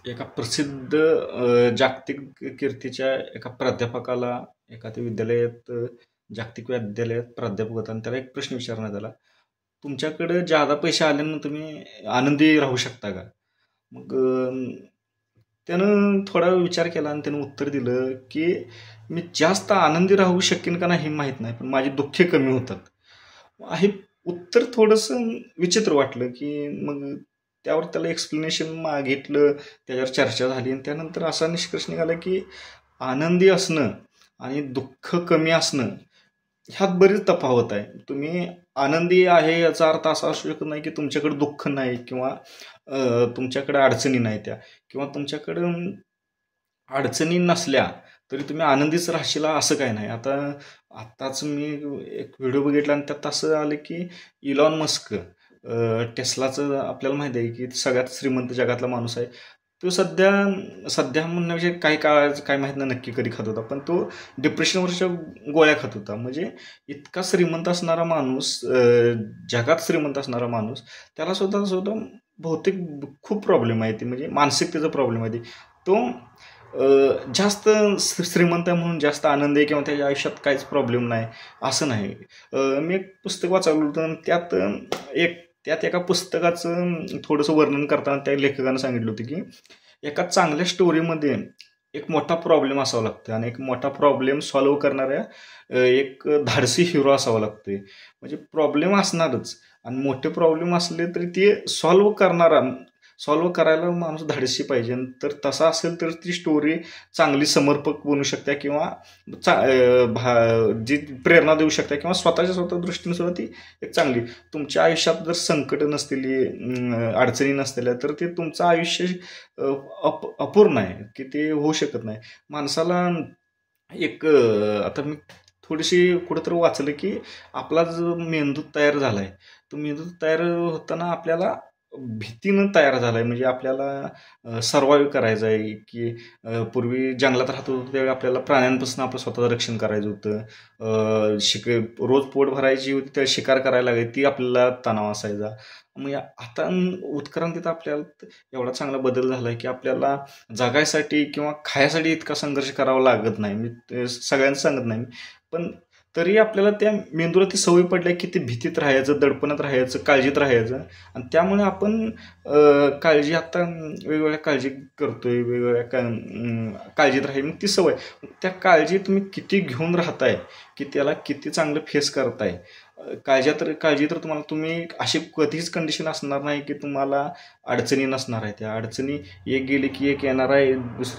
एका प्रसिद्ध जागतिक कीर्तीच्या एका प्राध्यापकाला एखाद्या विद्यालयात जागतिक विद्यालयात प्राध्यापक होता आणि त्याला एक प्रश्न विचारण्यात आला, तुमच्याकडे जादा पैसे आल्यानं तुम्ही आनंदी राहू शकता का? मग त्यानं थोडा विचार केला आणि त्यानं उत्तर दिलं की मी जास्त आनंदी राहू शकेन का नाही हे माहीत नाही, पण माझी दुःखे कमी होतात. हे उत्तर थोडंसं विचित्र वाटलं की मग त्यावर त्याला एक्सप्लेनेशन मागितलं, त्याच्यावर चर्चा झाली आणि त्यानंतर असा निष्कर्ष निघाला की आनंदी असणं आणि दुःख कमी असणं ह्यात बरीच तफावत आहे. तुम्ही आनंदी आहे याचा अर्थ असा असू शकत नाही की तुमच्याकडे दुःख नाही किंवा तुमच्याकडे अडचणी नाही त्या, किंवा तुमच्याकडं अडचणी नसल्या तरी तुम्ही आनंदीच राहशील असं काय नाही. आत्ताच मी एक व्हिडिओ बघितला आणि त्यात असं आलं की इलॉन मस्क, टेस्लाचं आपल्याला माहिती आहे की सगळ्यात श्रीमंत जगातला माणूस आहे. तो सध्या सध्या म्हणण्याविषयी काही काळाचं काय माहीत नाही नक्की कधी खात होता, पण तो डिप्रेशनवरच्या गोळ्या खात होता. म्हणजे इतका श्रीमंत असणारा माणूस, जगात श्रीमंत असणारा माणूस, त्याला स्वतः स्वतः बहुतेक खूप प्रॉब्लेम आहे. ते म्हणजे मानसिकतेचा प्रॉब्लेम आहे. तो जास्त श्रीमंत आहे म्हणून जास्त आनंद आहे किंवा त्याच्या आयुष्यात काहीच प्रॉब्लेम नाही असं नाही. मी एक पुस्तक वाचलं होतं, त्यात एका पुस्तकाचं थोडंसं वर्णन करताना त्या लेखकानं सांगितलं होतं की एका चांगल्या स्टोरीमध्ये एक मोठा प्रॉब्लेम असावा लागतो आणि एक मोठा प्रॉब्लेम सॉल्व्ह करणाऱ्या एक धाडसी हिरो असावा लागतोय. म्हणजे प्रॉब्लेम असणारच आणि मोठे प्रॉब्लेम असले तरी ते सॉल्व्ह करायला माणूस धाडसी पाहिजे. तर तसा असेल तर ती स्टोरी चांगली समर्पक बनू शकते किंवा जी प्रेरणा देऊ शकते किंवा स्वतः दृष्टीने सुद्धा ती एक चांगली. तुमच्या आयुष्यात जर संकट नसतील, अडचणी नसलेल्या, तर ते तुमचं आयुष्य अपूर्ण आहे की ते होऊ शकत नाही. माणसाला एक आता मी थोडीशी कुठंतरी वाचलं की आपला जो मेंदू तयार झाला आहे, तो मेंदू तयार होताना आपल्याला भीतीनं तयार झाला आहे. म्हणजे आपल्याला सर्वाईव्ह करायचं आहे की पूर्वी जंगलात राहत होतो त्यावेळी आपल्याला प्राण्यांपासून आपलं स्वतःचं रक्षण करायचं होतं. रोज पोट भरायची होती त्या शिकार करायला लागायची, ती आपल्याला तणाव असायचा. मग आता उत्क्रांतीत आपल्याला एवढा चांगला बदल झाला आहे की आपल्याला जगायसाठी किंवा खायसाठी इतका संघर्ष करावा लागत नाही. मी सगळ्यांना सांगत नाही, पण तरी आपल्याला त्या मेंदूला ती सवय पडली की ते भीतीत राहायचं, दडपणात राहायचं, काळजीत राहायचं. आणि त्यामुळे आपण काळजी आता वेगवेगळ्या काळजी करतोय, वेगवेगळ्या काळजीत राहील. मग ती सवय, त्या काळजी तुम्ही किती घेऊन राहताय, की त्याला किती चांगलं फेस करताय. काळजी तर तुम्ही अशी कधीच कंडिशन असणार नाही की तुम्हाला अडचणी नसणार आहे. त्या अडचणी एक गेली की एक येणार आहे, दुसरी